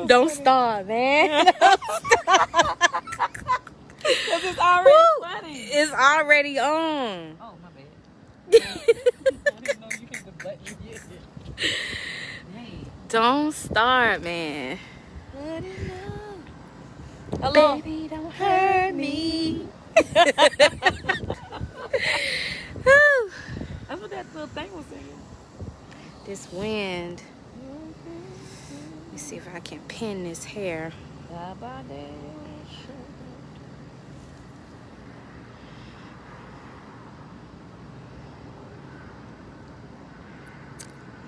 Don't start, man. Don't start. Because it's already funny. It's already on. Oh, my bad. I didn't know you hit the button yet. Hey. Don't start, man. Hello. Baby, don't hurt me. That's what that little thing was saying. This wind. Let me see if I can pin this hair.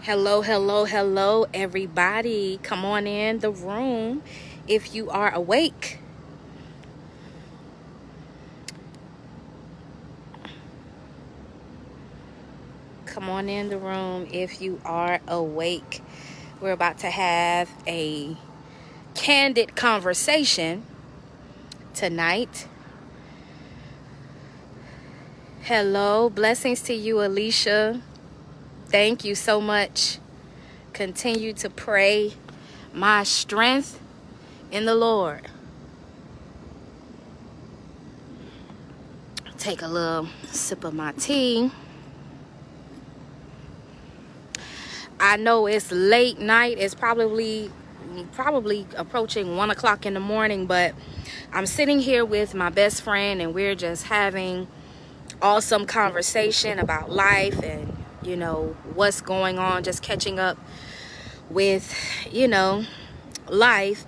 Hello, hello, hello, everybody. Come on in the room if you are awake. Come on in the room if you are awake. We're about to have a candid conversation tonight. Hello, blessings to you, Alicia. Thank you so much. Continue to pray my strength in the Lord. Take a little sip of my tea. I know it's late night. It's probably approaching 1 o'clock in the morning, but I'm sitting here with my best friend and we're just having awesome conversation about life and, you know, what's going on, just catching up with, you know, life.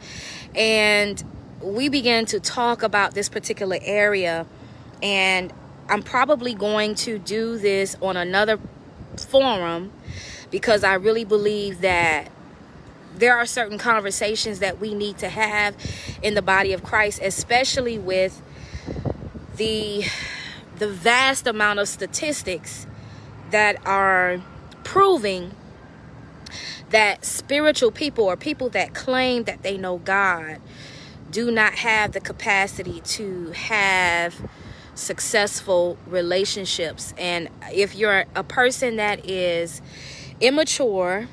And we began to talk about this particular area, and I'm probably going to do this on another forum because I really believe that there are certain conversations that we need to have in the body of Christ, especially with the vast amount of statistics that are proving that spiritual people or people that claim that they know God do not have the capacity to have successful relationships. And if you're a person that is immature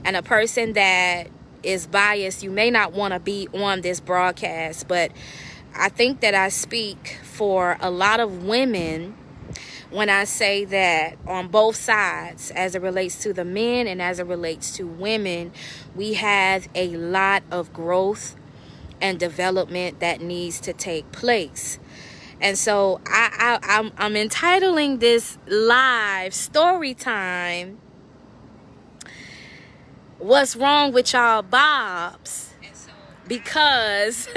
and a person that is biased, you may not want to be on this broadcast, but I think that I speak for a lot of women when I say that on both sides, as it relates to the men and as it relates to women, we have a lot of growth and development that needs to take place. And so I'm entitling this live story time, "What's Wrong with Y'all Bobs?" Because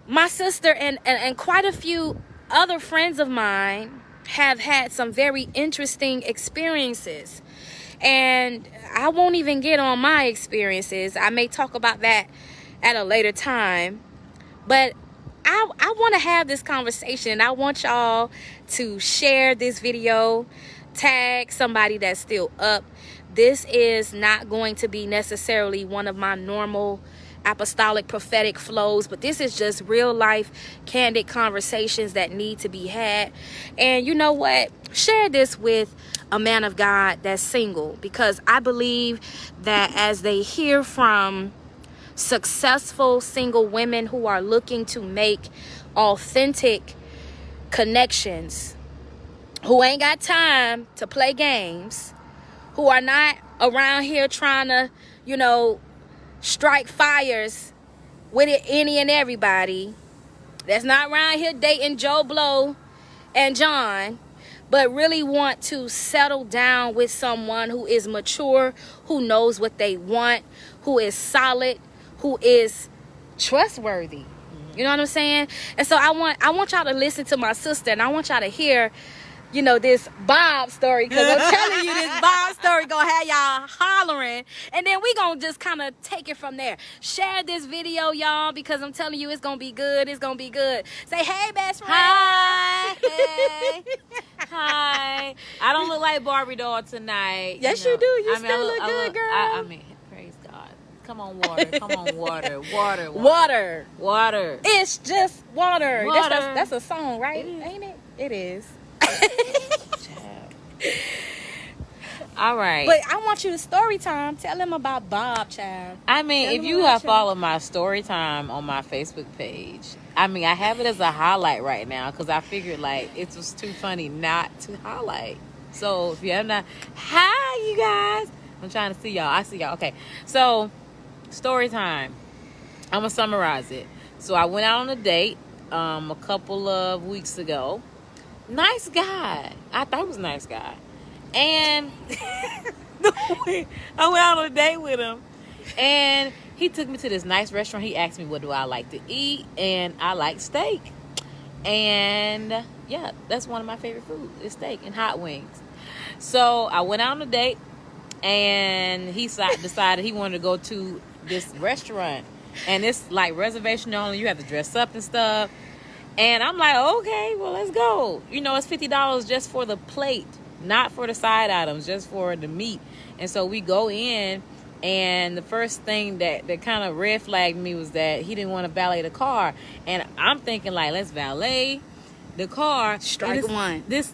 my sister and quite a few other friends of mine have had some very interesting experiences. And I won't even get on my experiences. I may talk about that at a later time. But I want to have this conversation. I want y'all to share this video, tag somebody that's still up. This is not going to be necessarily one of my normal apostolic prophetic flows, but this is just real life candid conversations that need to be had. And you know what? Share this with a man of God that's single, because I believe that as they hear from successful single women who are looking to make authentic connections, who ain't got time to play games, who are not around here trying to, you know, strike fires with it, any and everybody, that's not around here dating Joe Blow and John, but really want to settle down with someone who is mature, who knows what they want, who is solid, who is trustworthy. You know what I'm saying? And so I want y'all to listen to my sister, and I want y'all to hear, you know, this Bob story, because I'm telling you, this Bob story gonna have y'all hollering, and then we gonna just kind of take it from there. Share this video, y'all, because I'm telling you, it's gonna be good. It's gonna be good. Say, hey, best friend. Hi. Hey. Hi. I don't look like Barbie doll tonight. Yes, you do. You still look good, look, girl. I mean, praise God. Come on, water. Come on, water. Water. Water. Water. It's just water. Water. That's a song, right? It is. Ain't it? It is. All right. But I want you to story time. Tell them about Bob, child. I mean, Tell if them you about have y'all. followed my story time on my Facebook page, I mean, I have it as a highlight right now because I figured like it was too funny not to highlight. So if you have not, hi you guys. I'm trying to see y'all. I see y'all. Okay, so story time. I'm gonna summarize it. So I went out on a date a couple of weeks ago. Nice guy. I thought he was a nice guy. And I went out on a date with him. And he took me to this nice restaurant. He asked me what do I like to eat. And I like steak. And yeah, that's one of my favorite foods is steak and hot wings. So I went out on a date. And he decided he wanted to go to this restaurant. And it's like reservation only. You have to dress up and stuff. And I'm like, okay, well, let's go. You know, it's $50 just for the plate, not for the side items, just for the meat. And so we go in, and the first thing that kind of red flagged me was that he didn't want to valet the car. And I'm thinking, like, let's valet the car. Strike one. And it's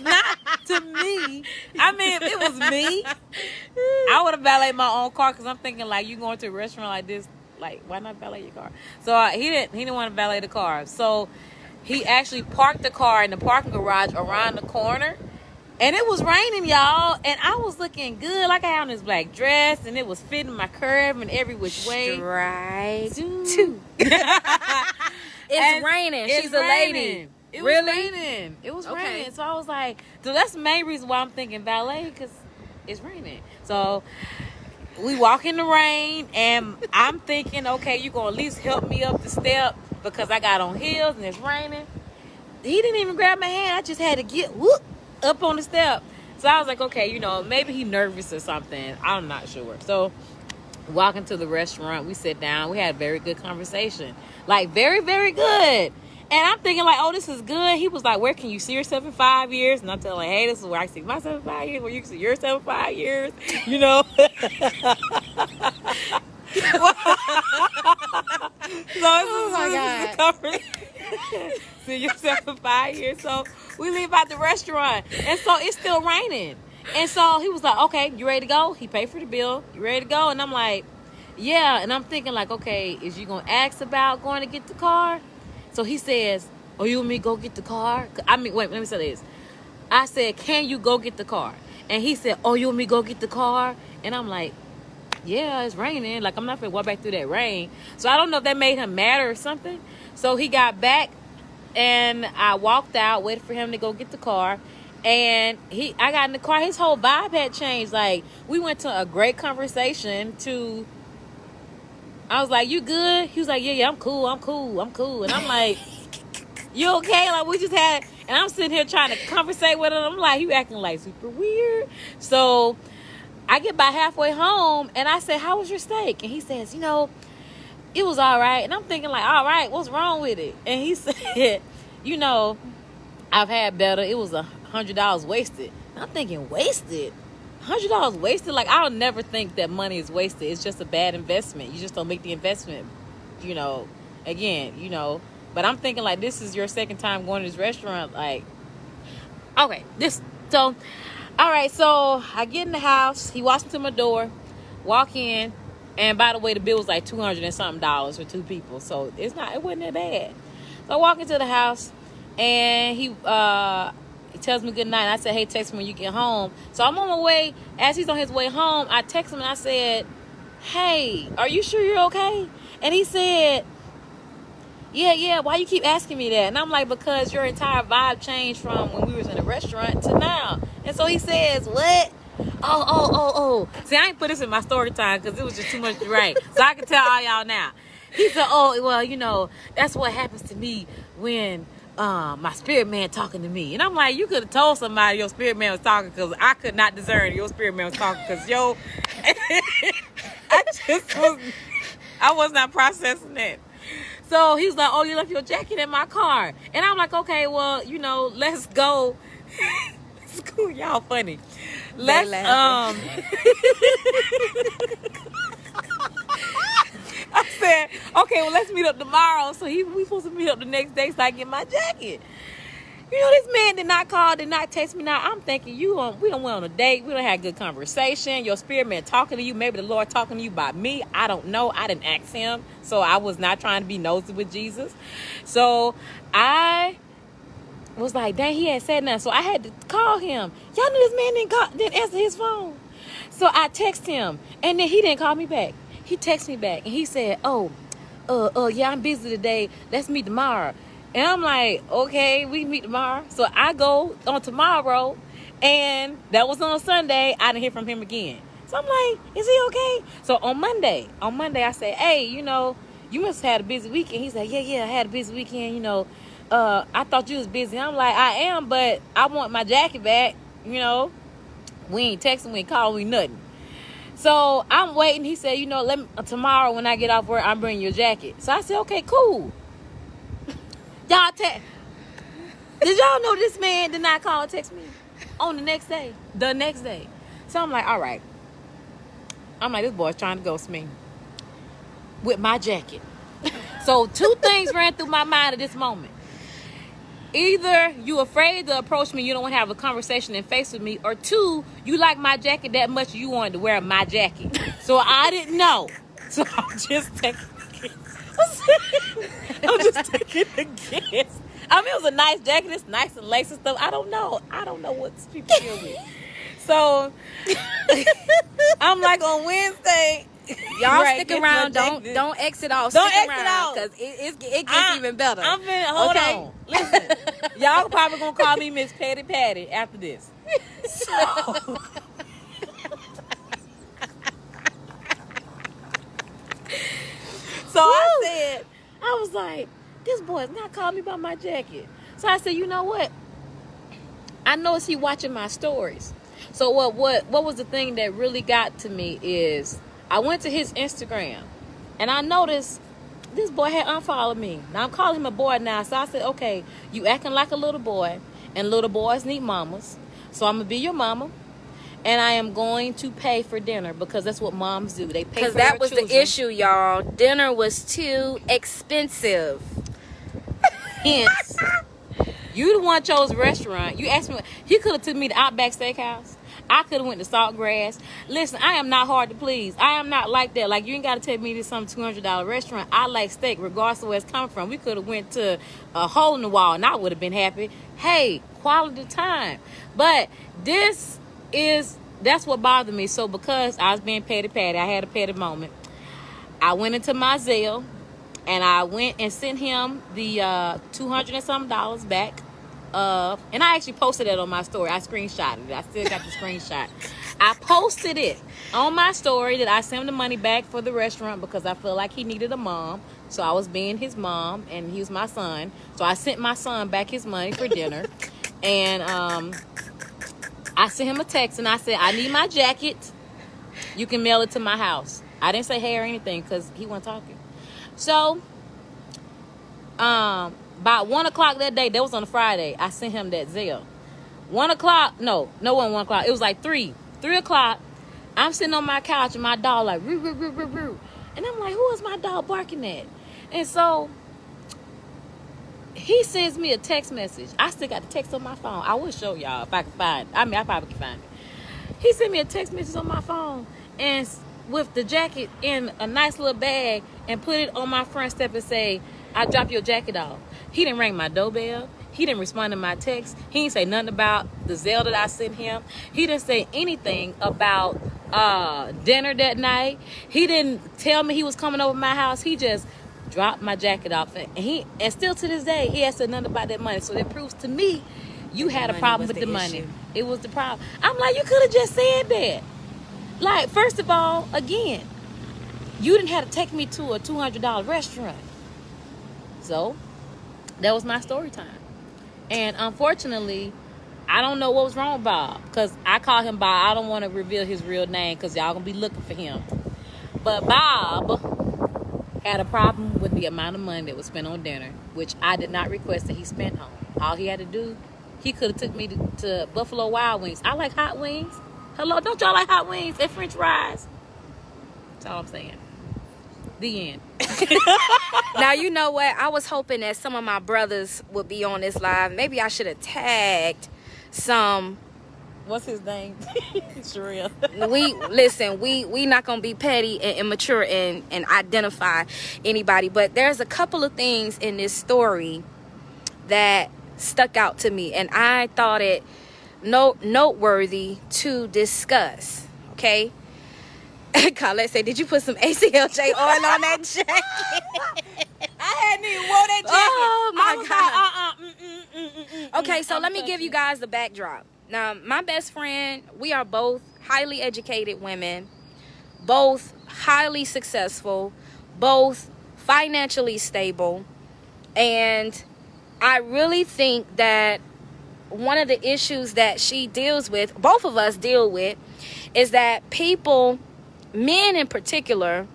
not to me. I mean, if it was me, I would have valeted my own car because I'm thinking, like, you going to a restaurant like this, like, why not valet your car? So he didn't want to valet the car. So he actually parked the car in the parking garage around the corner. And it was raining, y'all. And I was looking good. Like I had on this black dress. And it was fitting my curve in every which way. Strike two. It's raining. She's a lady. It Really? was raining. It was Okay. raining. So I was like, so that's the main reason why I'm thinking valet, because it's raining. So we walk in the rain, and I'm thinking, okay, you're going to at least help me up the step because I got on heels and it's raining. He didn't even grab my hand. I just had to get up on the step. So I was like, okay, you know, maybe he nervous or something. I'm not sure. So walking to the restaurant, we sit down. We had a very good conversation. Like, very, very good. And I'm thinking, like, oh, this is good. He was like, where can you see yourself in 5 years? And I'm telling him, hey, this is where I see myself in 5 years, where you can see yourself in 5 years, you know. Oh, my God. See yourself in 5 years. So we leave out the restaurant. And so it's still raining. And so he was like, okay, you ready to go? He paid for the bill. You ready to go? And I'm like, yeah. And I'm thinking, like, okay, is you going to ask about going to get the car? So he says, oh, you want me to go get the car? I mean, wait, let me say this. I said, can you go get the car? And he said, oh, you want me to go get the car? And I'm like, yeah, it's raining. Like, I'm not going to walk back through that rain. So I don't know if that made him mad or something. So he got back, and I walked out, waited for him to go get the car. And I got in the car. His whole vibe had changed. Like, we went to a great conversation to... I was like, you good? He was like, yeah, I'm cool. And I'm like, you okay? Like, we just had, and I'm sitting here trying to conversate with him. I'm like, you acting like super weird. So I get by halfway home, and I said, how was your steak? And he says, you know, it was all right. And I'm thinking, like, all right, what's wrong with it? And he said, you know, I've had better. It was $100 wasted. And I'm thinking, wasted? $100 wasted? Like, I'll never think that money is wasted. It's just a bad investment. You just don't make the investment, you know, again, you know. But I'm thinking, like, this is your second time going to this restaurant. Like, okay, so, all right, so I get in the house. He walks into my door, walk in, and by the way, the bill was like $200 and something for two people. So it wasn't that bad. So I walk into the house, and he tells me good night. And I said, hey, text me when you get home. So I'm on my way. As he's on his way home, I text him and I said, hey, are you sure you're okay? And he said, yeah, why you keep asking me that? And I'm like, because your entire vibe changed from when we was in the restaurant to now. And so he says, what? Oh. See, I ain't put this in my story time because it was just too much to write. So I can tell all y'all now. He said, oh, well, you know, that's what happens to me when my spirit man talking to me. And I'm like, you could have told somebody your spirit man was talking, because I could not discern your spirit man was talking, because I was not processing that. So he was like, oh, you left your jacket in my car. And I'm like, okay, well, you know, let's go. It's cool. Y'all funny. Let's I said, okay, well, let's meet up tomorrow. So we supposed to meet up the next day so I get my jacket. You know, this man did not call, did not text me. Now I'm thinking we don't went on a date. We don't had good conversation. Your spirit man talking to you. Maybe the Lord talking to you about me. I don't know. I didn't ask him, so I was not trying to be nosy with Jesus. So I was like, dang, he had said nothing. So I had to call him. Y'all knew this man didn't answer his phone. So I text him, and then he didn't call me back. He texted me back, and he said, yeah, I'm busy today. Let's meet tomorrow. And I'm like, okay, we can meet tomorrow. So I go on tomorrow, and that was on Sunday. I didn't hear from him again. So I'm like, is he okay? So on Monday, I said, hey, you must have had a busy weekend. He said, yeah, I had a busy weekend. I thought you was busy. I'm like, I am, but I want my jacket back. We ain't texting, we ain't calling, we nothing. So I'm waiting. He said, let me, tomorrow when I get off work, I'm bringing your jacket. So I said, okay, cool. Did y'all know this man did not call or text me on the next day? So I'm like, all right. This boy's trying to ghost me with my jacket. So 2 things ran through my mind at this moment. Either you afraid to approach me, you don't want to have a conversation and face with me, or 2, you like my jacket that much you wanted to wear my jacket. So I didn't know. So I'm just taking a guess. It was a nice jacket. It's nice and lace and stuff. I don't know what people deal with. So I'm like on Wednesday. Y'all stick around. Don't exit off. Don't exit out because it gets even better. Hold on. Listen, y'all probably gonna call me Miss Patty Patty after this. So I was like, this boy is not calling me about my jacket. So I said, you know what? I noticed he watching my stories. So what was the thing that really got to me is I went to his Instagram and I noticed this boy had unfollowed me. Now I'm calling him a boy now. So I said, okay, you acting like a little boy and little boys need mamas. So I'm going to be your mama. And I am going to pay for dinner because that's what moms do. They pay for their children. Because that was the issue, y'all. Dinner was too expensive. Hence, you the one chose restaurant. You asked me. He could have took me to Outback Steakhouse. I could have went to Saltgrass. Listen, I am not hard to please. I am not like that. Like, you ain't got to take me to some $200 restaurant. I like steak regardless of where it's coming from. We could have went to a hole in the wall and I would have been happy. Hey, quality time. But that's what bothered me. So because I was being petty, I had a petty moment. I went into my Zelle and I went and sent him the $200 and something back. And I actually posted that on my story. I screenshotted it. I still got the screenshot. I posted it on my story that I sent him the money back for the restaurant because I felt like he needed a mom. So I was being his mom and he was my son. So I sent my son back his money for dinner. And I sent him a text and I said, I need my jacket. You can mail it to my house. I didn't say hey or anything because he wasn't talking. So, about 1 o'clock that day, that was on a Friday, I sent him that Zelle. 1 o'clock, no, it wasn't 1 o'clock. It was like 3 o'clock. I'm sitting on my couch and my dog like, roo, roo, roo, roo, roo. And I'm like, who is my dog barking at? And so he sends me a text message. I still got the text on my phone. I will show y'all if I can find it. I probably can find it. He sent me a text message on my phone and with the jacket in a nice little bag and put it on my front step and say, I dropped your jacket off. He didn't ring my doorbell. He didn't respond to my text. He didn't say nothing about the Zelle that I sent him. He didn't say anything about dinner that night. He didn't tell me he was coming over my house. He just dropped my jacket off. And still to this day, he has said nothing about that money. So that proves to me you had a problem with the money. It was the problem. I'm like, you could have just said that. Like, first of all, again, you didn't have to take me to a $200 restaurant. So that was my story time. And unfortunately, I don't know what was wrong with Bob. Because I call him Bob. I don't want to reveal his real name because y'all going to be looking for him. But Bob had a problem with the amount of money that was spent on dinner, which I did not request that he spent on. All he had to do, he could have took me to Buffalo Wild Wings. I like hot wings. Hello, don't y'all like hot wings and french fries? That's all I'm saying. The end. Now, you know what? I was hoping that some of my brothers would be on this live. Maybe I should have tagged some. What's his name? Sherelle. We not gonna be petty and immature and identify anybody, but there's a couple of things in this story that stuck out to me, and I thought it noteworthy to discuss. Okay. Colette said, "Did you put some A.CLJ oil on that jacket?" I hadn't even wore that jacket. Oh my God. Okay, so let me give you guys the backdrop. Now, my best friend, we are both highly educated women, both highly successful, both financially stable, and I really think that one of the issues that she deals with, both of us deal with, is that people, men in particular,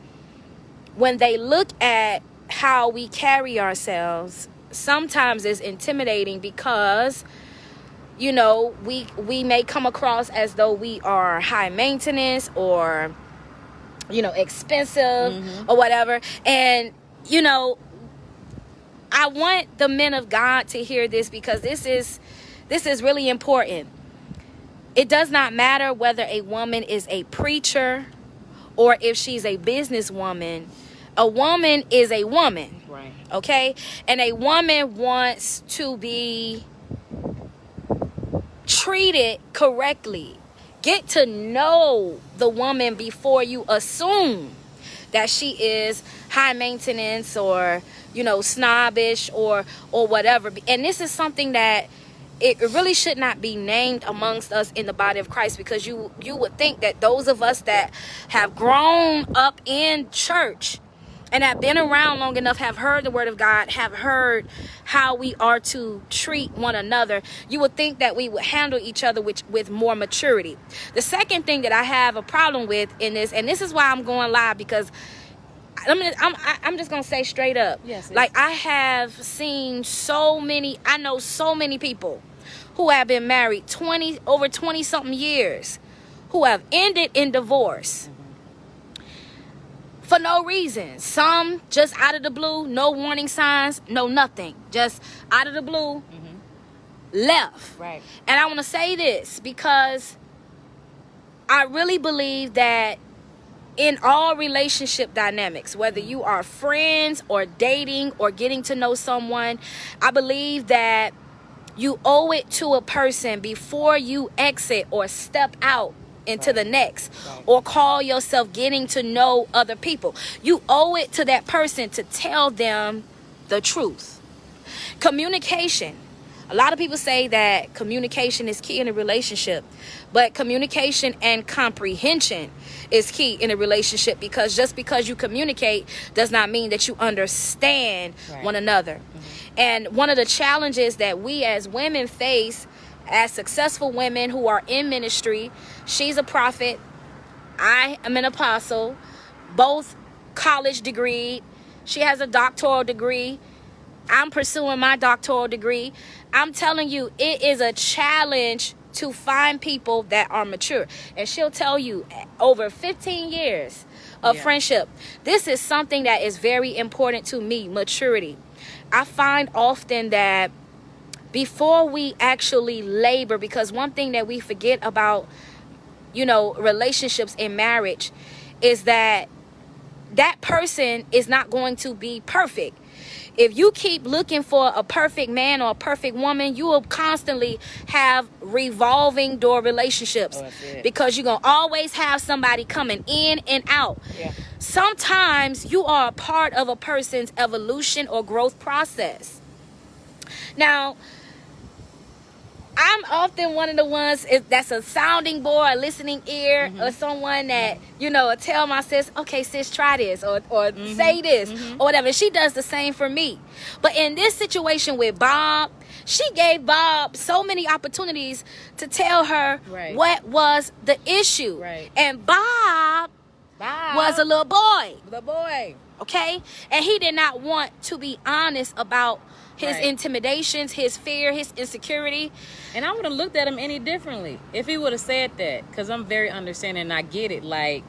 when they look at how we carry ourselves, sometimes it's intimidating because, you know, we may come across as though we are high maintenance or, you know, expensive or whatever. And, you know, I want the men of God to hear this, because this is really important. It does not matter whether a woman is a preacher or if she's a businesswoman. A woman is a woman. Right. Okay? And a woman wants to be treated correctly. Get to know the woman before you assume that she is high maintenance or, you know, snobbish or whatever. And this is something that it really should not be named amongst us in the body of Christ, because you would think that those of us that have grown up in church and have been around long enough, have heard the word of God, have heard how we are to treat one another, you would think that we would handle each other with more maturity. The second thing that I have a problem with in this, and this is why I'm going live, because I'm just gonna say straight up, yes. Like, I have seen I know so many people who have been married over 20 something years, who have ended in divorce for no reason. Some just out of the blue, no warning signs, no nothing, just out of the blue, left. Right. And I want to say this because I really believe that in all relationship dynamics, whether you are friends or dating or getting to know someone, I believe that you owe it to a person before you exit or step out into the next, or call yourself getting to know other people. You owe it to that person to tell them the truth. Communication. A lot of people say that communication is key in a relationship, but communication and comprehension is key in a relationship, because just because you communicate does not mean that you understand one another. And one of the challenges that we as women face, as successful women who are in ministry, she's a prophet, I am an apostle, both college degree, she has a doctoral degree, I'm pursuing my doctoral degree. I'm telling you, it is a challenge to find people that are mature. And she'll tell you, over 15 years of friendship, this is something that is very important to me, maturity. I find often that before we actually labor, because one thing that we forget about, you know, relationships in marriage is that that person is not going to be perfect. If you keep looking for a perfect man or a perfect woman, you will constantly have revolving door relationships, because you're going to always have somebody coming in and out. Sometimes you are a part of a person's evolution or growth process. Now, I'm often one of the ones that's a sounding board, a listening ear, or someone that, you know, tell my sis, okay, sis, try this, or say this, or whatever. She does the same for me. But in this situation with Bob, she gave Bob so many opportunities to tell her what was the issue. And Bob was a little boy. Okay? And he did not want to be honest about his intimidations, his fear, his insecurity. And I would have looked at him any differently if he would have said that, because I'm very understanding and I get it. Like,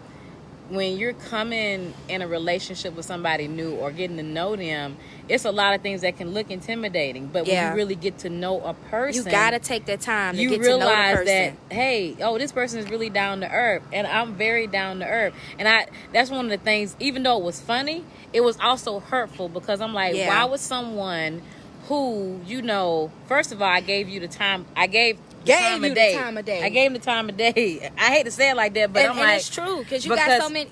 when you're coming in a relationship with somebody new or getting to know them, it's a lot of things that can look intimidating. But when you really get to know a person, you gotta take that time to get to know the realize person. that, hey, this person is really down to earth, and I'm very down to earth. And that's one of the things. Even though it was funny, it was also hurtful, because I'm like, why would someone who, first of all, I gave you the time. I gave the time of day. I gave him the time of day. I hate to say it like that, but I'm like, it's true, because you got so many.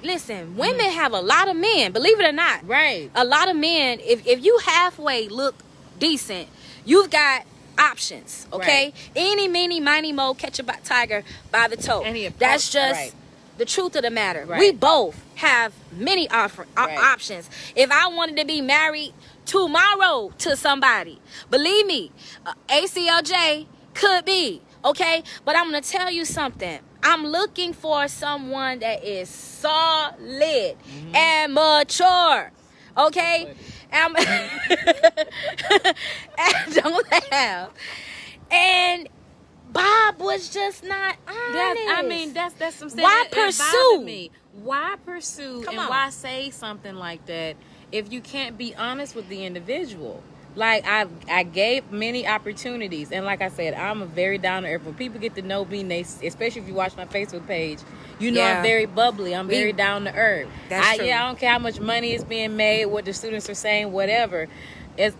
Listen, women have a lot of men, believe it or not. Right. A lot of men. If you halfway look decent, you've got options. Okay. Right. Eeny, meeny, miny, mo, catch a tiger by the toe. That's just the truth of the matter. Right. We both have many options. If I wanted to be married tomorrow to somebody, believe me, A.CLJ could be, okay? But I'm going to tell you something. I'm looking for someone that is solid and mature, okay? And don't laugh. And Bob was just not honest. That's some. Why pursue? Why pursue? Why say something like that if you can't be honest with the individual? Like, I gave many opportunities, and like I said, I'm a very down to earth. When people get to know me, especially if you watch my Facebook page, I'm very bubbly. I'm very down to earth. That's true. I don't care how much money is being made, what the students are saying, whatever.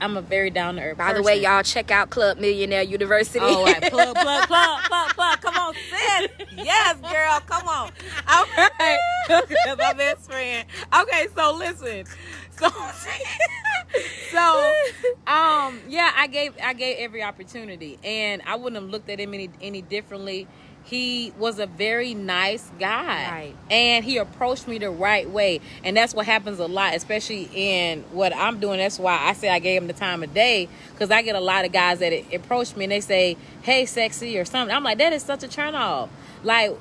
I'm a very down to earth person. By the way, y'all check out Club Millionaire University. All right, plug. Come on, sis. Yes, girl, come on. All right, that's my best friend. Okay, so listen. I gave every opportunity, and I wouldn't have looked at him any differently. He was a very nice guy, right? And he approached me the right way, and that's what happens a lot, especially in what I'm doing. That's why I say I gave him the time of day, because I get a lot of guys that approach me and they say, "Hey, sexy," or something. I'm like, that is such a turn off. Like,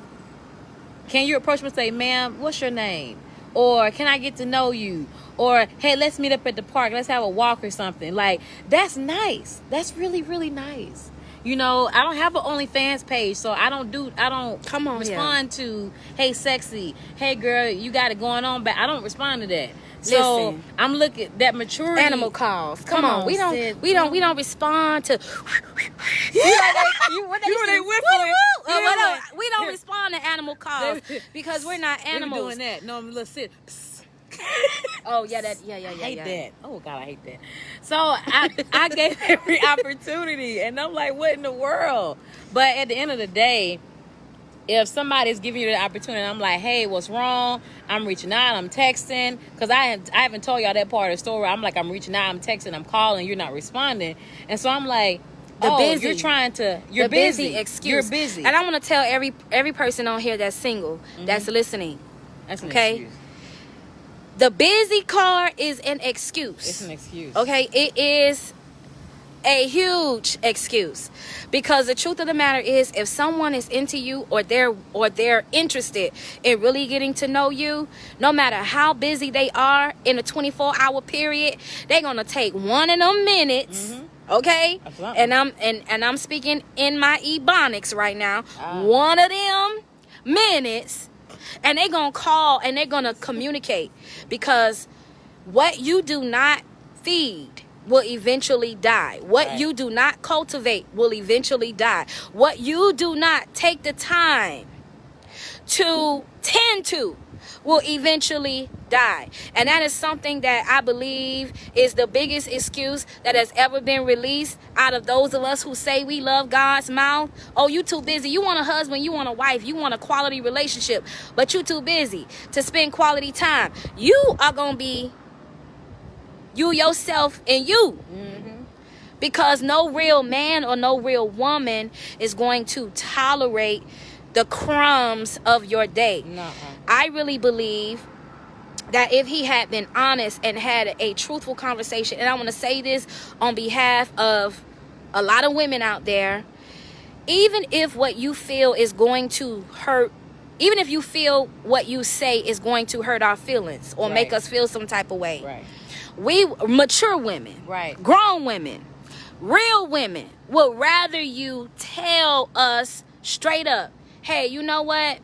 can you approach me and say, "Ma'am, what's your name?" Or, "Can I get to know you?" Or, "Hey, let's meet up at the park. Let's have a walk," or something. Like, that's nice. That's really, really nice. I don't have an OnlyFans page, so I don't respond to, "Hey, sexy. Hey, girl, you got it going on," but I don't respond to that. So listen, I'm looking at that maturity. Animal calls. Come on. We don't respond to we don't respond to animal calls because we're not animals. Doing that. No, I'm a little sit. Oh yeah, I hate that. Oh God, I hate that. So I gave every opportunity, and I'm like, what in the world? But at the end of the day, if somebody's giving you the opportunity, I'm like, hey, what's wrong? I'm reaching out, I'm texting, because I haven't told y'all that part of the story. I'm like, I'm reaching out, I'm texting, I'm calling, you're not responding, and so I'm like, you're busy excuse. You're busy. And I want to tell every person on here that's single, that's listening, that's an okay? excuse. The busy car is an excuse. It's an excuse. Okay, it is a huge excuse, because the truth of the matter is, if someone is into you or they're interested in really getting to know you, no matter how busy they are in a 24-hour period, they're gonna take one of them minutes. Okay, and I'm speaking in my ebonics right now. One of them minutes. And they're going to call and they're going to communicate, because what you do not feed will eventually die. What you do not cultivate will eventually die. What you do not take the time to tend to will eventually die. And that is something that I believe is the biggest excuse that has ever been released out of those of us who say we love God's mouth. Oh, you too busy. You want a husband, you want a wife, you want a quality relationship, but you too busy to spend quality time. You are going to be you, yourself, and you. Because no real man or no real woman is going to tolerate the crumbs of your day. I really believe that if he had been honest and had a truthful conversation, and I want to say this on behalf of a lot of women out there, even if what you feel is going to hurt, even if you feel what you say is going to hurt our feelings or make us feel some type of way, we mature women, grown women, real women would rather you tell us straight up, hey, you know what?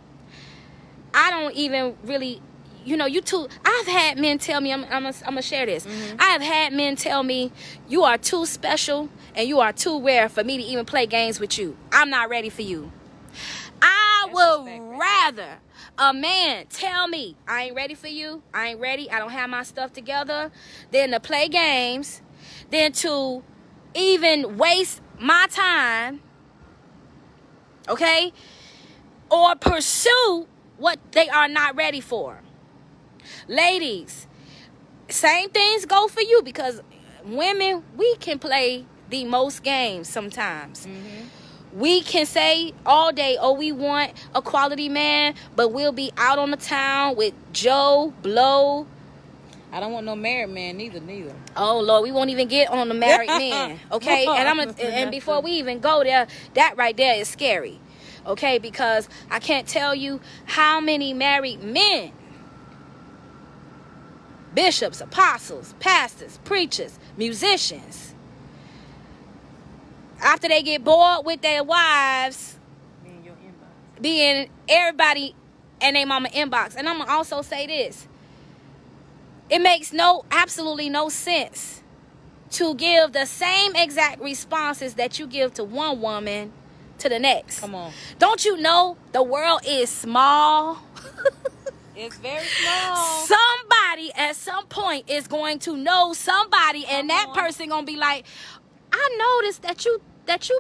I don't even really, you too. I've had men tell me, I'm gonna share this. I have had men tell me, you are too special and you are too rare for me to even play games with you. I'm not ready for you. I would rather a man tell me, I ain't ready for you, I ain't ready, I don't have my stuff together, than to play games, than to even waste my time, okay, or pursue what they are not ready for. Ladies, same things go for you, because women, we can play the most games sometimes. We can say all day, oh, we want a quality man, but we'll be out on the town with Joe Blow. I don't want no married man neither. Oh Lord, we won't even get on the married man, okay? And before we even go there, that right there is scary, okay? Because I can't tell you how many married men, bishops, apostles, pastors, preachers, musicians, after they get bored with their wives, being everybody and their mama inbox. And I'm gonna also say this: it makes absolutely no sense to give the same exact responses that you give to one woman to the next. Come on. Don't you know the world is small? It's very small. Somebody at some point is going to know somebody, and that person gonna be like, I noticed that you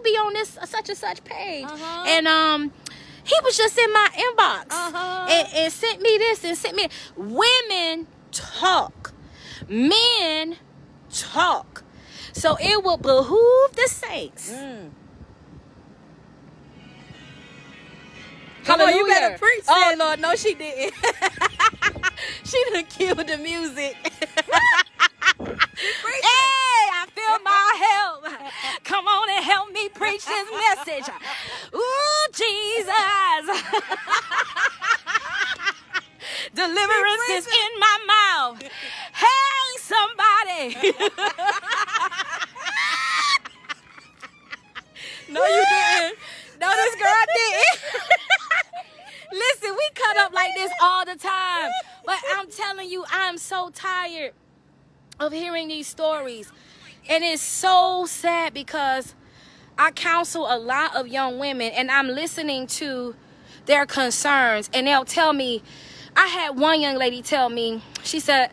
be on this such and such page, and he was just in my inbox and sent me this and sent me that. Women talk, men talk, so it will behoove the saints. Come on, you better preach. Oh Lord, no, she didn't. She done killed the music. Hey, I feel my help. Come on and help me preach this message. Ooh, Jesus. Deliverance is in my mouth. Hey, somebody. No, you didn't. No, this girl didn't. Listen, we cut up like this all the time. But I'm telling you, I'm so tired of hearing these stories. And it's so sad, because I counsel a lot of young women and I'm listening to their concerns, and they'll tell me, I had one young lady tell me, she said,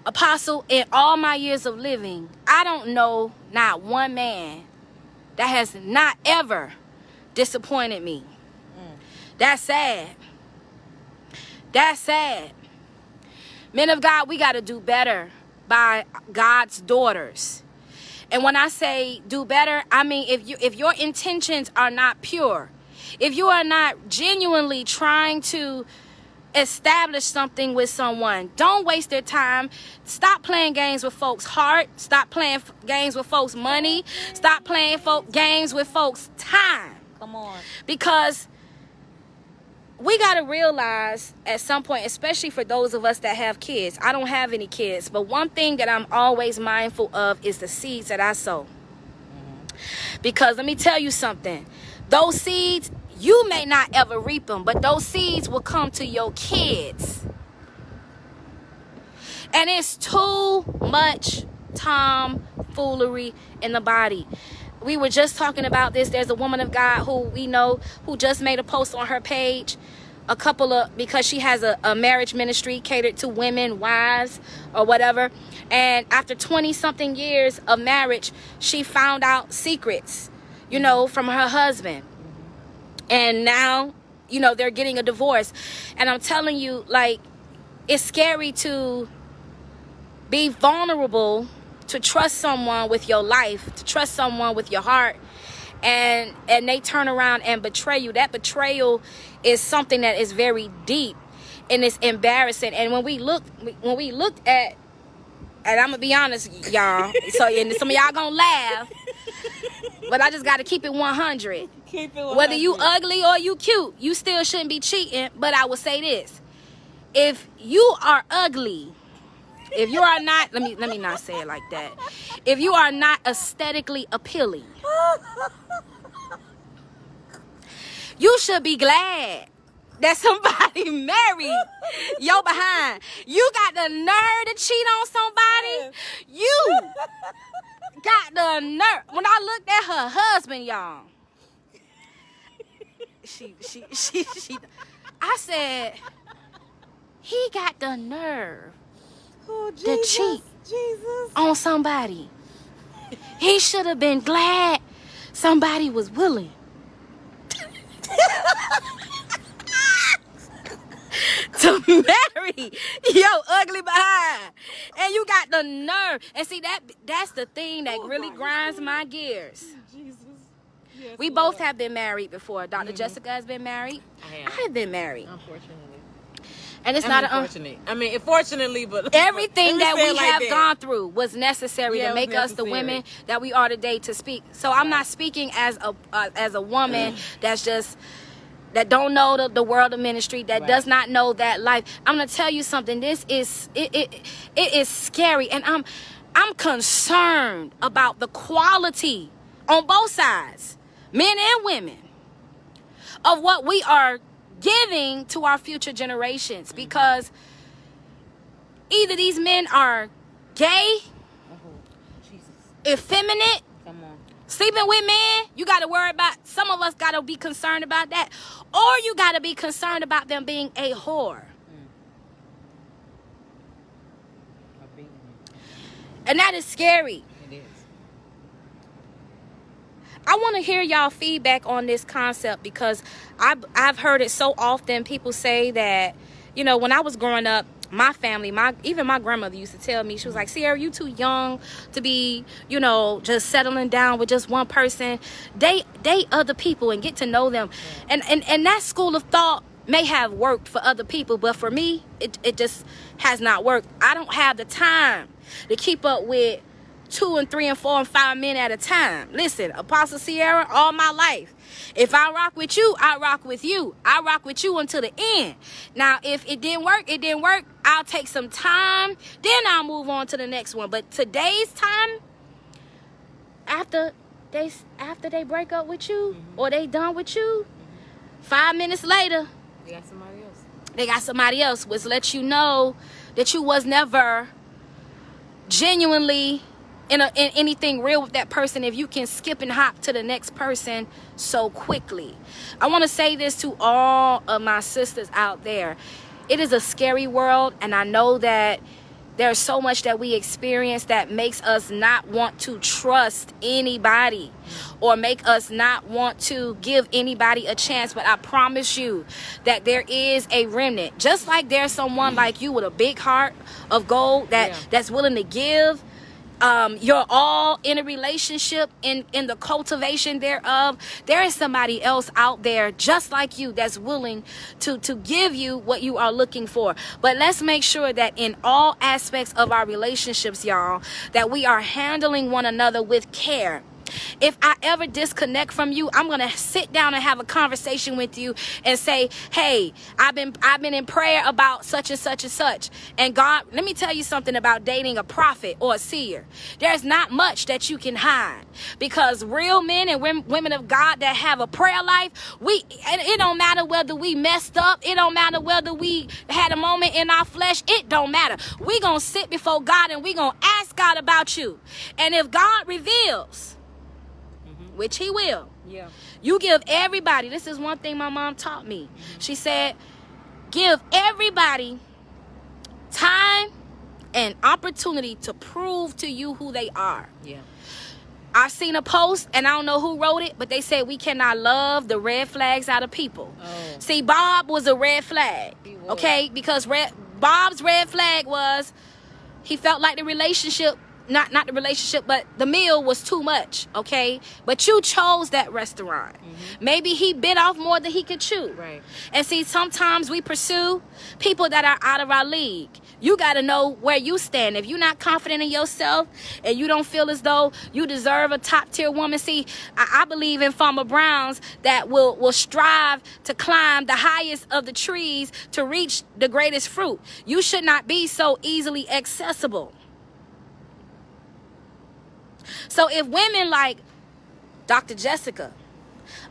Apostle, in all my years of living, I don't know not one man that has not ever disappointed me. That's sad. That's sad. Men of God, we got to do better by God's daughters. And when I say do better, I mean if your intentions are not pure, if you are not genuinely trying to establish something with someone, don't waste their time. Stop playing games with folks' heart. Stop playing games with folks' money. Stop playing games with folks' time. Come on. Because we got to realize at some point, especially for those of us that have kids. I don't have any kids, but one thing that I'm always mindful of is the seeds that I sow. Because let me tell you something. Those seeds, you may not ever reap them, but those seeds will come to your kids. And it's too much tomfoolery in the body. We were just talking about this. There's a woman of God who we know who just made a post on her page, because she has a marriage ministry catered to women, wives, or whatever. And after 20 something years of marriage, she found out secrets, from her husband. And now, they're getting a divorce. And I'm telling you, like, it's scary to be vulnerable, to trust someone with your life, to trust someone with your heart, and they turn around and betray you. That betrayal is something that is very deep, and it's embarrassing. And when we looked at, and I'm gonna be honest, y'all, and some of y'all gonna laugh, but I just gotta keep it 100. Keep it 100. Whether you ugly or you cute, you still shouldn't be cheating. But I will say this: if you are ugly, if you are not, let me not say it like that. If you are not aesthetically appealing, you should be glad that somebody married your behind. You got the nerve to cheat on somebody. You got the nerve. When I looked at her husband, y'all, she. I said, he got the nerve to cheat on somebody. He should have been glad somebody was willing to marry your ugly behind. And you got the nerve. And see, that's the thing that really grinds my gears. Jesus. Yes, We both have been married before. Dr. Jessica has been married. I have been married. Unfortunately. And it's not unfortunate. Fortunately, but everything that we like have that. gone through was necessary to make us the women that we are today to speak. So I'm not speaking as a woman that's just that don't know the world of ministry, that does not know that life. I'm gonna tell you something. This is it is scary, and I'm concerned about the quality on both sides, men and women, of what we are giving to our future generations, because either these men are gay, effeminate, sleeping with men. You got to worry about, some of us got to be concerned about that, or you got to be concerned about them being a whore. And that is scary. It is. I want to hear y'all feedback on this concept, because I've heard it so often. People say that, you know, when I was growing up, my family, even my grandmother used to tell me, she was like, Sierra, you too young to be, you know, just settling down with just one person. Date other people and get to know them. And that school of thought may have worked for other people, but for me, it just has not worked. I don't have the time to keep up with 2 and 3 and 4 and 5 men at a time. Listen, Apostle Sierra, all my life, if I rock with you, I rock with you. I rock with you until the end. Now, if it didn't work, it didn't work. I'll take some time, then I'll move on to the next one. But today's time, after they break up with you, or they done with you, 5 minutes later, they got somebody else, which lets you know that you was never genuinely in anything real with that person if you can skip and hop to the next person so quickly. I want to say this to all of my sisters out there. It is a scary world, and I know that there's so much that we experience that makes us not want to trust anybody, or make us not want to give anybody a chance. But I promise you that there is a remnant. Just like there's someone like you with a big heart of gold that's willing to give you're all in a relationship, in the cultivation thereof. There is somebody else out there just like you that's willing to give you what you are looking for. But let's make sure that in all aspects of our relationships, y'all, that we are handling one another with care. If I ever disconnect from you, I'm going to sit down and have a conversation with you and say, hey, I've been in prayer about such and such and such. And God, let me tell you something about dating a prophet or a seer. There's not much that you can hide, because real men and women of God that have a prayer life, it don't matter whether we messed up. It don't matter whether we had a moment in our flesh. It don't matter. We going to sit before God and we going to ask God about you. And if God reveals, which he will. Yeah. You give everybody. This is one thing my mom taught me. She said, give everybody time and opportunity to prove to you who they are. Yeah. I seen a post, and I don't know who wrote it, but they said we cannot love the red flags out of people. Oh. See, Bob was a red flag. Okay? Because Bob's red flag was he felt like the relationship, not the relationship, but the meal was too much, okay? But you chose that restaurant. Maybe he bit off more than he could chew. Right. And see, sometimes we pursue people that are out of our league. You got to know where you stand. If you're not confident in yourself and you don't feel as though you deserve a top-tier woman, see, I believe in Farmer Browns that will strive to climb the highest of the trees to reach the greatest fruit. You should not be so easily accessible. So if women like Dr. Jessica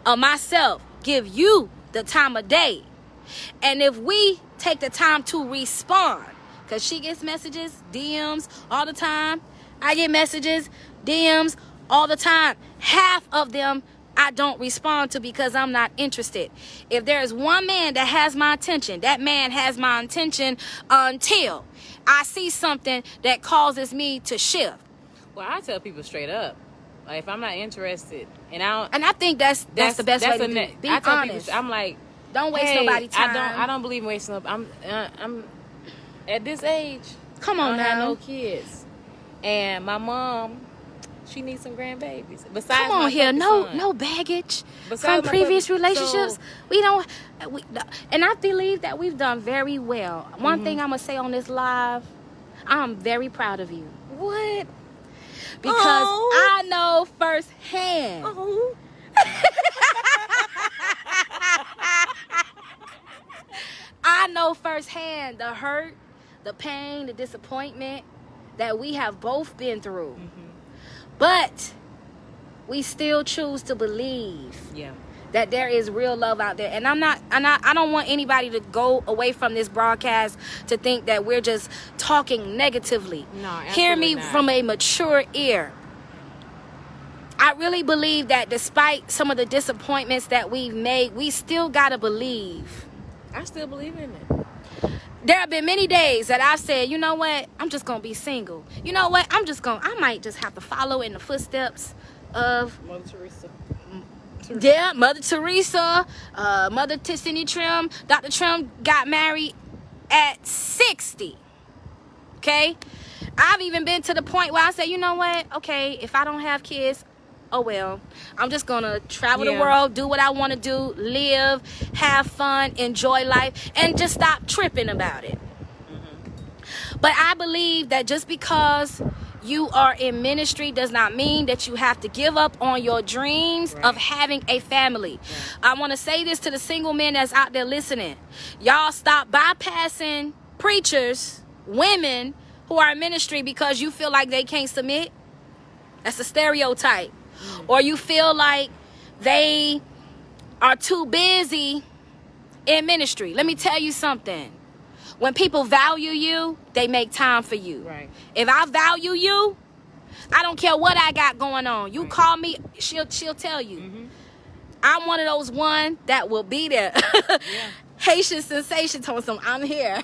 or myself give you the time of day, And if we take the time to respond, because she gets messages, DMs all the time. I get messages, DMs all the time. Half of them I don't respond to because I'm not interested. If there's one man that has my attention, that man has my attention until I see something that causes me to shift. Well, I tell people straight up, like, if I'm not interested, and I think that's the best way to do it. Be honest. People, I'm like, don't waste nobody's time. I don't believe in wasting up. I'm at this age. Come on I don't now. have no kids, and my mom, she needs some grandbabies. Besides, come on here, no baggage from previous relationships. So, and I believe that we've done very well. One thing I'm gonna say on this live, I'm very proud of you. What? Because I know firsthand. I know firsthand the hurt, the pain, the disappointment that we have both been through. But we still choose to believe that there is real love out there. And I don't want anybody to go away from this broadcast to think that we're just talking negatively. No, absolutely Hear me not. from a mature ear. I really believe that despite some of the disappointments that we've made, we still gotta believe. I still believe in it. There have been many days that I've said, you know what, I'm just gonna be single. You know what, I might just have to follow in the footsteps of Mother Teresa. Yeah, Mother Teresa, Mother Tiffany Trim. Dr. Trim got married at 60. Okay? I've even been to the point where I say, you know what? Okay, if I don't have kids, oh well. I'm just going to travel the world, do what I want to do, live, have fun, enjoy life, and just stop tripping about it. But I believe that just because you are in ministry does not mean that you have to give up on your dreams of having a family. I want to say this to the single men that's out there listening. Y'all stop bypassing preachers, women who are in ministry because you feel like they can't submit. That's a stereotype. Or you feel like they are too busy in ministry. Let me tell you something. When people value you, they make time for you. Right. If I value you, I don't care what I got going on. You call me, she'll tell you. I'm one of those one that will be there. Haitian sensation told some, I'm here.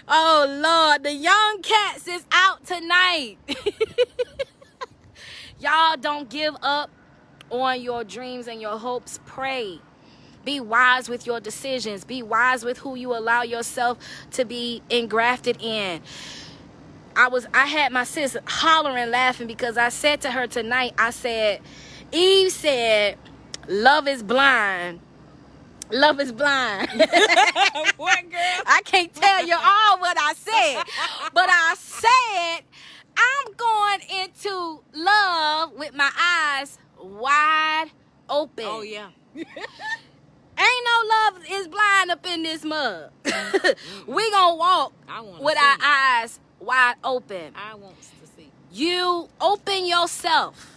Oh Lord, the young cats is out tonight. Y'all don't give up on your dreams and your hopes. Pray. Be wise with your decisions. Be wise with who you allow yourself to be engrafted in. I had my sis hollering, laughing because I said to her tonight, I said, Eve said, love is blind. Love is blind. What, girl? I can't tell you all what I said. But I said, I'm going into love with my eyes wide open. Oh, yeah. Ain't no love is blind up in this mug. We gonna walk with our eyes wide open. I want to see. You open yourself.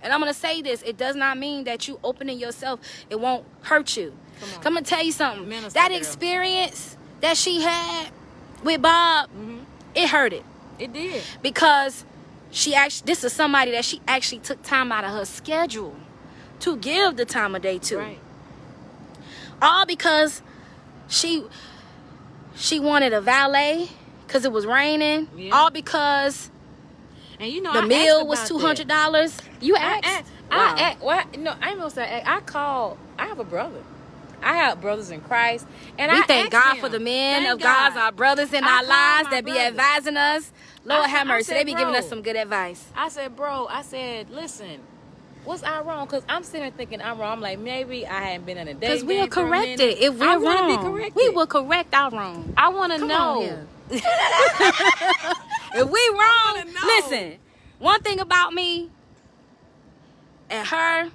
And I'm gonna say this, it does not mean that you opening yourself, it won't hurt you. Come on, tell you something. Minister that girl. Experience that she had with Bob, it hurt it. It did. Because this is somebody that she actually took time out of her schedule to give the time of day to. Right. All because she wanted a valet because it was raining. Yeah. All because and you know the meal was $200. You asked? Wow. No, I ain't gonna say I called. I have a brother. I have brothers in Christ, and we I thank God him, for the men thank of God, our brothers in our lives that be brother. advising us. Lord have mercy, said, they be giving us some good advice. I said, bro, listen, what's I wrong? Because I'm sitting there thinking I'm wrong. I'm like, maybe I hadn't been in a date. Because we'll correct it. If we're wrong, we will correct our wrong. I want to know. If we wrong, listen, one thing about me and her,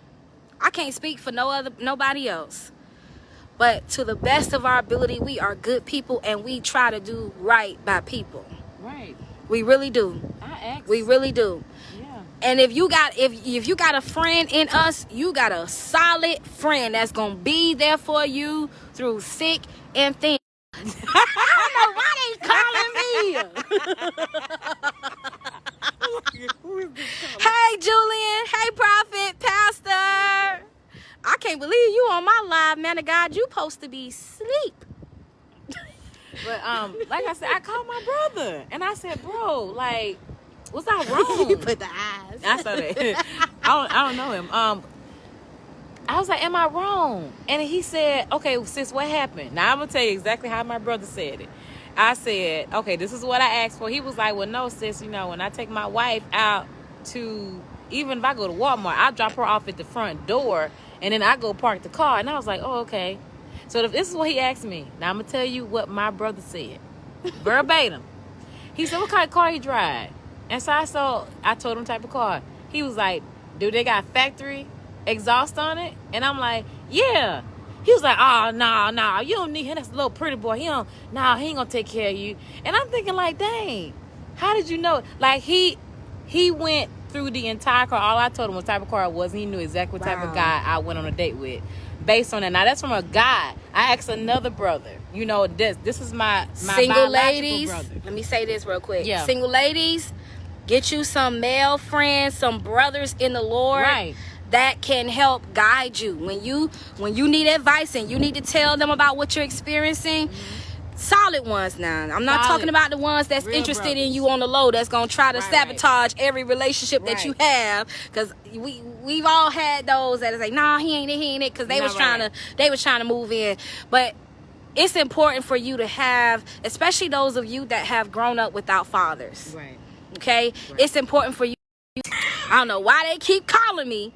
I can't speak for nobody else. But to the best of our ability, we are good people and we try to do right by people. Right. We really do. I asked. We really do. Yeah. And if you got a friend in us, you got a solid friend that's gonna be there for you through thick and thin. I don't know why they calling me. Hey Julian, hey Prophet, Pastor. I can't believe you on my live, man of God. You supposed to be asleep. But like I said, I called my brother and I said, bro, like, was I wrong? You put the eyes. I saw that. I don't know him. I was like, am I wrong? And he said, okay, sis, what happened? Now I'm gonna tell you exactly how my brother said it. I said, okay, this is what I asked for. He was like, well, no, sis, you know, when I take my wife out to, even if I go to Walmart, I drop her off at the front door and then I go park the car. And I was like, oh, okay. So if this is what he asked me. Now I'm gonna tell you what my brother said. Verbatim. He said, what kind of car you drive? And so I told him type of car. He was like, do they got factory exhaust on it? And I'm like, yeah. He was like, oh, nah, you don't need him. That's a little pretty boy. He ain't gonna take care of you. And I'm thinking like, dang, how did you know? Like he went through the entire car. All I told him what type of car it was, and he knew exactly what type of guy I went on a date with based on that. Now that's from a guy. I asked another brother, you know, this is my single ladies brother. Let me say this real quick. Yeah. Single ladies, get you some male friends, some brothers in the Lord, right, that can help guide you when you need advice and you need to tell them about what you're experiencing. Solid ones. Now I'm not talking about the ones that's real interested brothers in you on the low, that's gonna try to sabotage every relationship that you have, because we've all had those that is like, nah, he ain't it, because they was trying to move in. But it's important for you to have, especially those of you that have grown up without fathers, right, okay, it's important for you. I don't know why they keep calling me.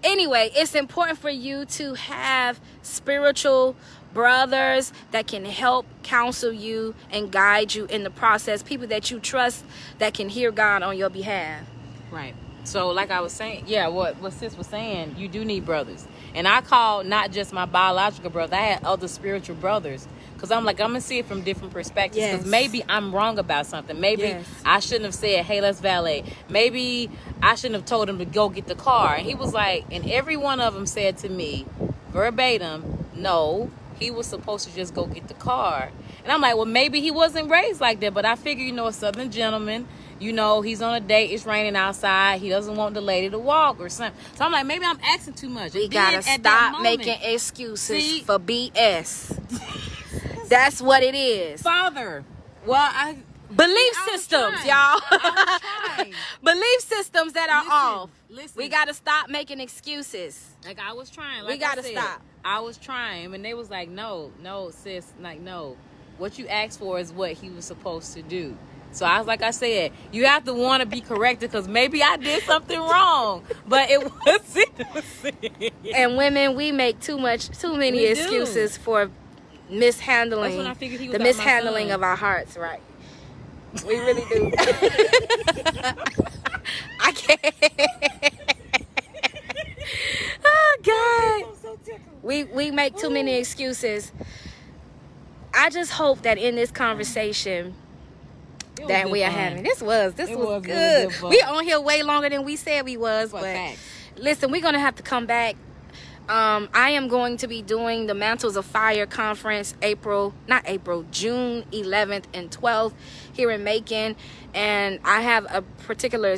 Anyway, it's important for you to have spiritual brothers that can help counsel you and guide you in the process. People that you trust that can hear God on your behalf. right. So like I was saying, yeah, what sis was saying, you do need brothers. And I called not just my biological brother, I had other spiritual brothers. Because I'm like, I'm going to see it from different perspectives. Because maybe I'm wrong about something. Maybe I shouldn't have said, hey, let's valet. Maybe I shouldn't have told him to go get the car. And he was like, and every one of them said to me, verbatim, no, he was supposed to just go get the car. And I'm like, well, maybe he wasn't raised like that. But I figure, you know, a Southern gentleman, you know, he's on a date, it's raining outside, he doesn't want the lady to walk or something. So I'm like, maybe I'm asking too much. We gotta stop making excuses for BS. That's what it is. Father. Well, belief systems, y'all. Belief systems that are off. Listen. We gotta stop making excuses. Like I was trying. We gotta stop. I was trying, and they was like, no, sis, like no. What you asked for is what he was supposed to do. So I was like, I said, you have to want to be corrected because maybe I did something wrong, but it wasn't. And women, we make too many excuses for mishandling. That's when I figured he was the mishandling of our hearts, right? We really do. I can't. Oh God. We make too many excuses. I just hope that in this conversation that we are having, this was good. Really good. We on here way longer than we said we was, but listen, we're gonna have to come back. I am going to be doing the Mantles of Fire conference June 11th and 12th here in Macon, and I have a particular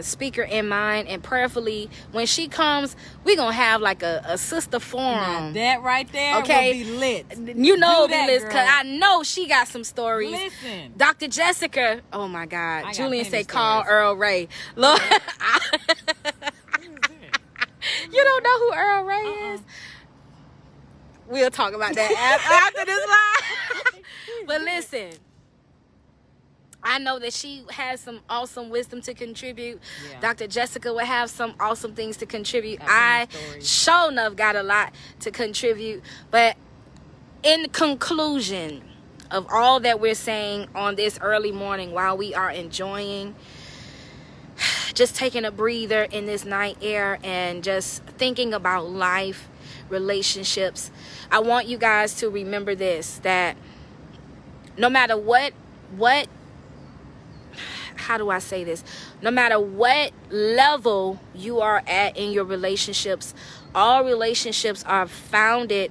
speaker in mind, and prayerfully when she comes we're gonna have like a sister forum. Now that right there will be lit. You know it'll be lit, because I know she got some stories. Listen, Dr. Jessica, oh my God, Julian said call Earl Ray. Lord, you don't know who Earl Ray is? We'll talk about that after this live. But listen, I know that she has some awesome wisdom to contribute. Yeah. Dr. Jessica will have some awesome things to contribute. I sure enough got a lot to contribute. But in conclusion of all that we're saying on this early morning while we are enjoying, just taking a breather in this night air and just thinking about life, relationships, I want you guys to remember this, that no matter what how do I say this? No matter what level you are at in your relationships, all relationships are founded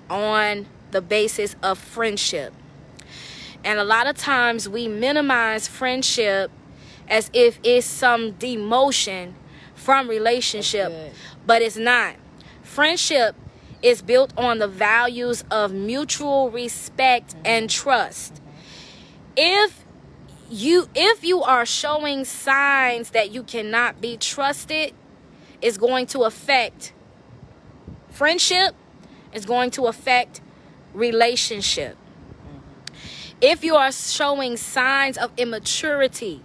on the basis of friendship. And a lot of times we minimize friendship as if it's some demotion from relationship, but it's not. Friendship is built on the values of mutual respect and trust. If you are showing signs that you cannot be trusted, it's going to affect friendship, it's going to affect relationship. If you are showing signs of immaturity,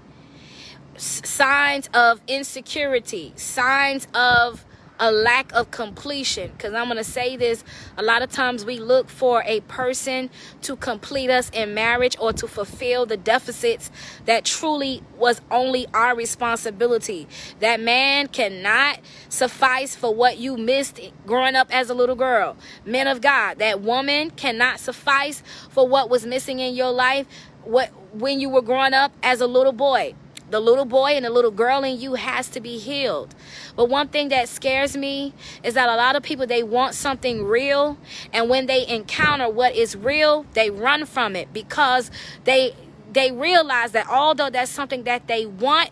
signs of insecurity, signs of a lack of completion, because I'm going to say this, a lot of times we look for a person to complete us in marriage or to fulfill the deficits that truly was only our responsibility. That man cannot suffice for what you missed growing up as a little girl. Men of God, that woman cannot suffice for what was missing in your life when you were growing up as a little boy. The little boy and the little girl in you has to be healed. But one thing that scares me is that a lot of people, they want something real. And when they encounter what is real, they run from it because they realize that although that's something that they wanted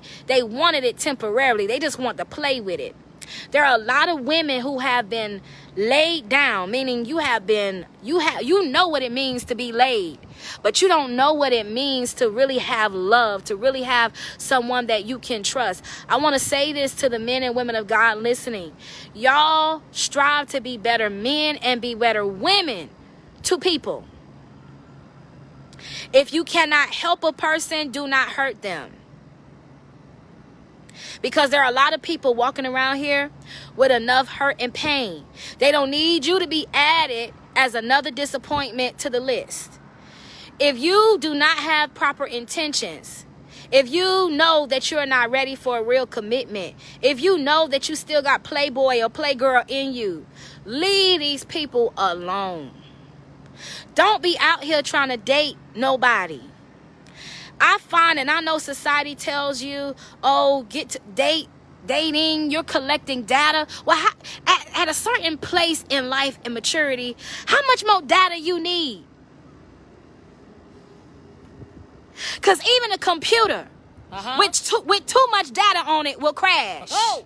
it temporarily. They just want to play with it. There are a lot of women who have been laid down, meaning you know what it means to be laid, but you don't know what it means to really have love, to really have someone that you can trust. I want to say this to the men and women of God listening. Y'all strive to be better men and be better women to people. If you cannot help a person, do not hurt them. Because there are a lot of people walking around here with enough hurt and pain. They don't need you to be added as another disappointment to the list. If you do not have proper intentions, if you know that you're not ready for a real commitment, if you know that you still got playboy or playgirl in you, leave these people alone. Don't be out here trying to date nobody. I find, and I know society tells you, oh, get to dating, you're collecting data. Well, at a certain place in life and maturity, how much more data you need? Because even a computer with too much data on it will crash. So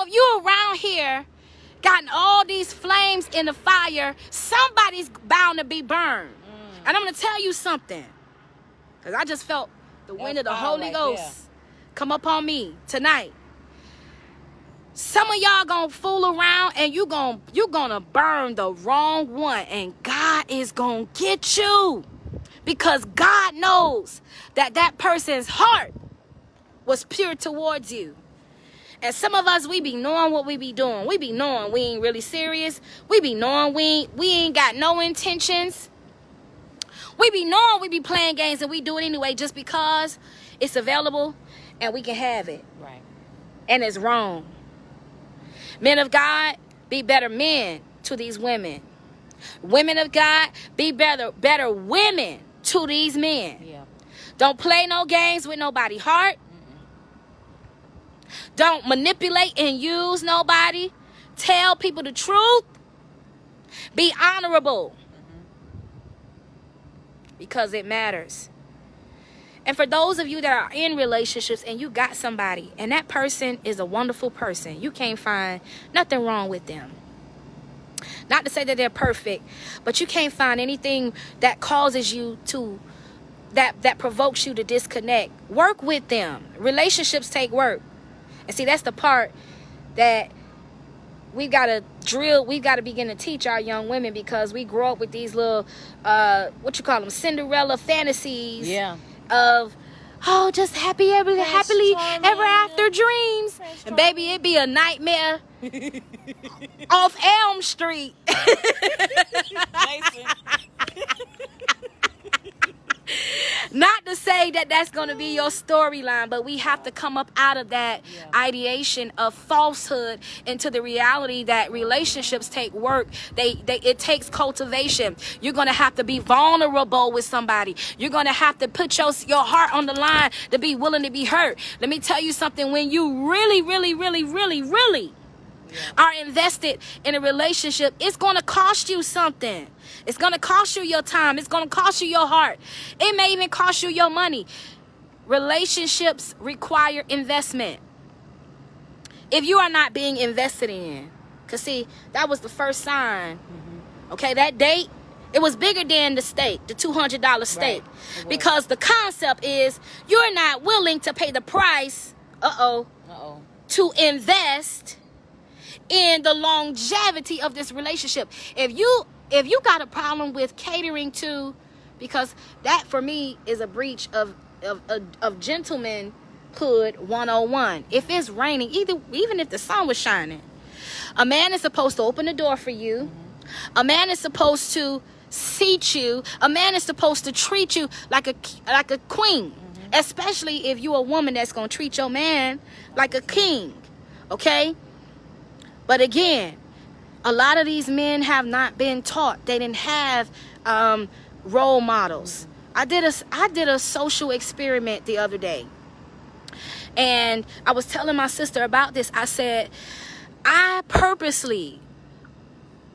if you're around here, gotten all these flames in the fire, somebody's bound to be burned. And I'm going to tell you something, because I just felt the wind of the Holy Ghost come up on me tonight. Some of y'all going to fool around and you're going to burn the wrong one, and God is going to get you, because God knows that person's heart was pure towards you. And some of us, we be knowing what we be doing. We be knowing we ain't really serious. We be knowing we ain't got no intentions. We be knowing we be playing games, and we do it anyway just because it's available and we can have it. Right. And it's wrong. Men of God, be better men to these women. Women of God, be better women to these men. Yeah. Don't play no games with nobody's heart. Don't manipulate and use nobody. Tell people the truth. Be honorable. Because it matters. And for those of you that are in relationships and you got somebody and that person is a wonderful person, you can't find nothing wrong with them. Not to say that they're perfect, but you can't find anything that causes you to, that provokes you to disconnect. Work with them. Relationships take work. And see, that's the part that we've got to begin to teach our young women, because we grow up with these little, Cinderella fantasies of, oh, just happily ever after dreams. And baby, it be a nightmare off Elm Street. Not to say that that's going to be your storyline, but we have to come up out of that ideation of falsehood into the reality that relationships take work. It takes cultivation. You're going to have to be vulnerable with somebody. You're going to have to put your heart on the line to be willing to be hurt. Let me tell you something. When you really are invested in a relationship, it's going to cost you something. It's going to cost you your time. It's going to cost you your heart. It may even cost you your money. Relationships require investment. If you are not being invested in, because see, that was the first sign. Okay, that date, it was bigger than the steak, the $200 steak. Right. Because the concept is you're not willing to pay the price, to invest in the longevity of this relationship. If you got a problem with catering to, because that for me is a breach of gentlemanhood 101. If it's raining, even if the sun was shining, a man is supposed to open the door for you. A man is supposed to seat you. A man is supposed to treat you like a queen, especially if you're a woman that's gonna treat your man like a king. Okay. But again, a lot of these men have not been taught. They didn't have role models. I did a social experiment the other day. And I was telling my sister about this. I said, I purposely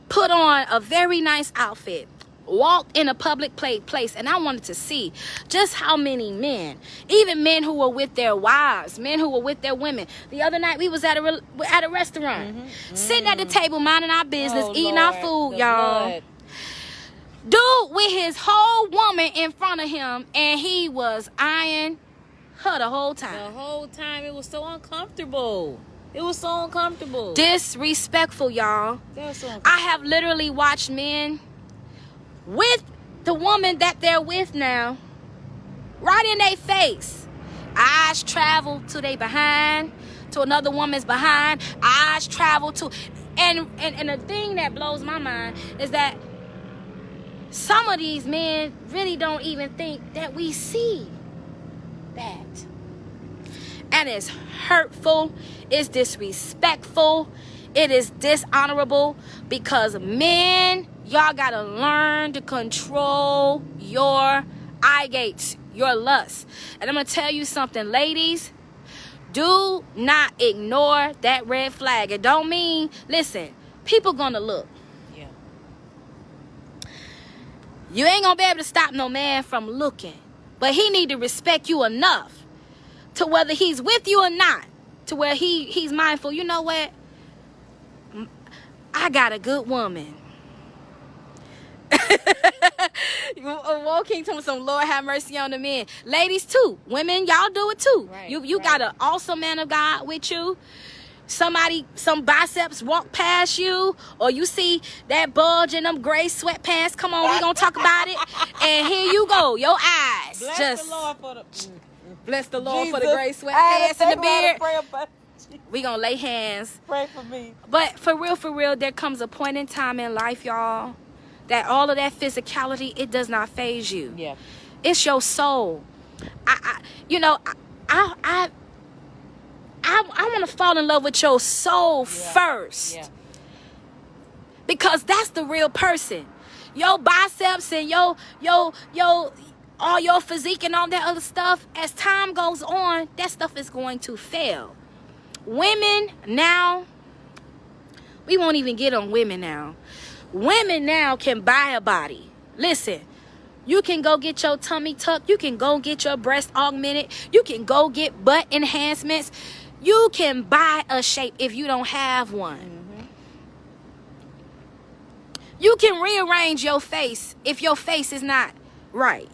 put on a very nice outfit, walked in a public place, and I wanted to see just how many men, even men who were with their wives, men who were with their women. The other night we was at a restaurant, sitting at the table, minding our business, eating our food, y'all. Dude with his whole woman in front of him, and he was eyeing her the whole time. The whole time. It was so uncomfortable. It was so uncomfortable. Disrespectful, y'all. That was so uncomfortable. I have literally watched men with the woman that they're with now, right in their face. Eyes travel to their behind, to another woman's behind. Eyes travel to, and the thing that blows my mind is that some of these men really don't even think that we see that. And it's hurtful, it's disrespectful, it is dishonorable, because men, y'all gotta learn to control your eye gates, your lust. And I'm gonna tell you something, ladies, do not ignore that red flag. It don't mean, listen, people gonna look. Yeah. You ain't gonna be able to stop no man from looking, but he need to respect you enough to whether he's with you or not, to where he's mindful. You know what? I got a good woman. Walking to some Lord have mercy on the men. Ladies too. Women, y'all do it too. Right, You got an awesome man of God with you. Some biceps walk past you, or you see that bulge in them gray sweatpants. Come on, we gonna talk about it. And here you go. Your eyes. Bless the Lord for the... Bless the Lord Jesus, for the gray sweatpants and the beard. About We gonna lay hands. Pray for me. But for real, there comes a point in time in life, y'all, that all of that physicality, it does not faze you. Yeah. It's your soul. I want to fall in love with your soul first. Yeah. Because that's the real person. Your biceps and your all your physique and all that other stuff, as time goes on, that stuff is going to fail. Women now, we won't even get on women now. Women now can buy a body. Listen, you can go get your tummy tucked. You can go get your breast augmented. You can go get butt enhancements. You can buy a shape if you don't have one. You can rearrange your face if your face is not right.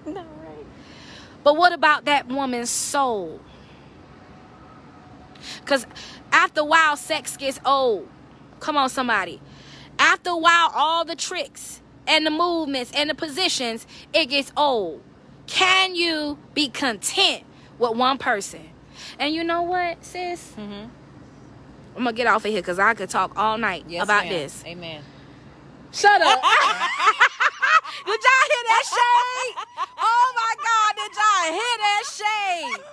Not right. But what about that woman's soul? Because after a while, sex gets old. Come on, somebody. After a while, all the tricks and the movements and the positions, it gets old. Can you be content with one person? And you know what, sis? I'm going to get off of here because I could talk all night about this. Amen. Shut up. Did y'all hear that shade? Oh my God, did y'all hear that shade?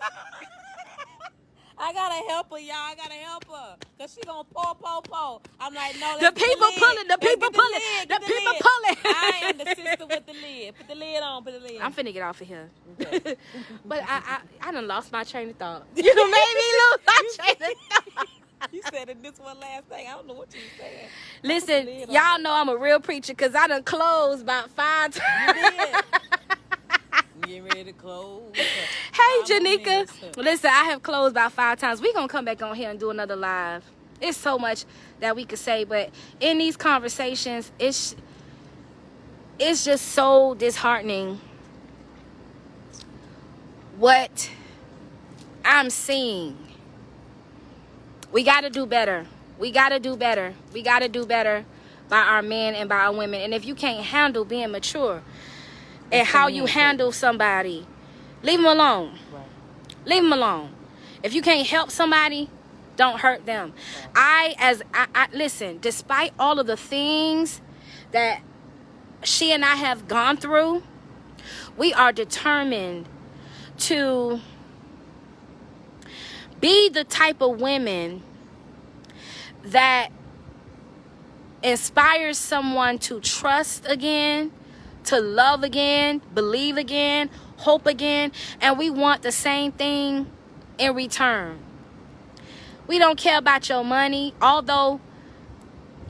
I gotta help her, y'all. I gotta help her. Because she gonna pull. I'm like, no, The let's get people the lid. pulling, the Let's people get the pulling, lid, the get people lid. pulling. I am the sister with the lid. Put the lid on, put the lid. I'm finna get off of here. Okay. But I done lost my train of thought. You made me lose my train of thought. You said it this one last thing. I don't know what you were saying. Listen, y'all know I'm a real preacher because I done closed about 5 times. You did. Get ready to close. Hey, Janika. Listen, I have closed about 5 times. We're going to come back on here and do another live. It's so much that we could say, but in these conversations, it's just so disheartening what I'm seeing. We got to do better. We got to do better. We got to do better by our men and by our women. And if you can't handle being mature and how you handle somebody, leave them alone. Right. Leave them alone. If you can't help somebody, don't hurt them. I listen, despite all of the things that she and I have gone through, we are determined to be the type of women that inspires someone to trust again, to love again, believe again, hope again, and we want the same thing in return. We don't care about your money, although,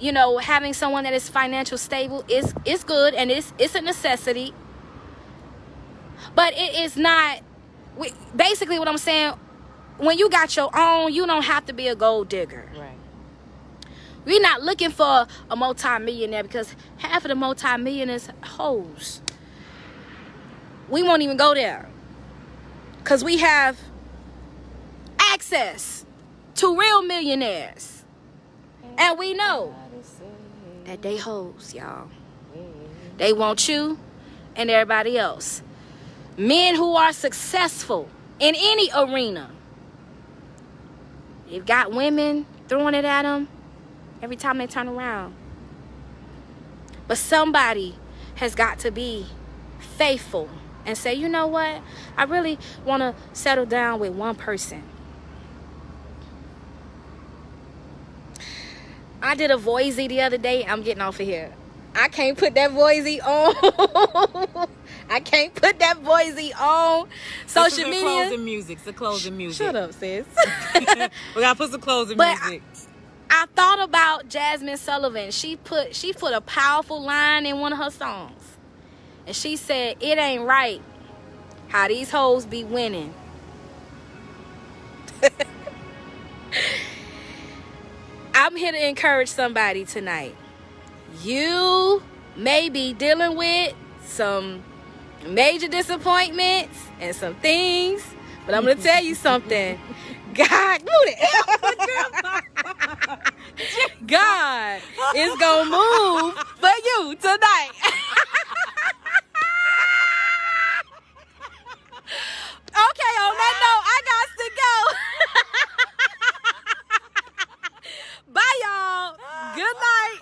you know, having someone that is financially stable is good and it's a necessity. But it is not, basically what I'm saying, when you got your own, you don't have to be a gold digger. Right. We're not looking for a multi-millionaire because half of the multi-millionaires hoes. We won't even go there because we have access to real millionaires. And we know that they hoes, y'all. They want you and everybody else. Men who are successful in any arena, they've got women throwing it at them every time they turn around. But somebody has got to be faithful and say, you know what? I really want to settle down with one person. I did a Voisey the other day. I'm getting off of here. I can't put that Voisey on. I can't put that Voisey on social media. Closing music. It's the closing music. Shut up, sis. We gotta put some closing music. I thought about Jasmine Sullivan. She put a powerful line in one of her songs. And she said, it ain't right how these hoes be winning. I'm here to encourage somebody tonight. You may be dealing with some major disappointments and some things, but I'm going to tell you something. God, God is going to move for you tonight. Okay, on that note, I got to go. Bye, y'all. Good night.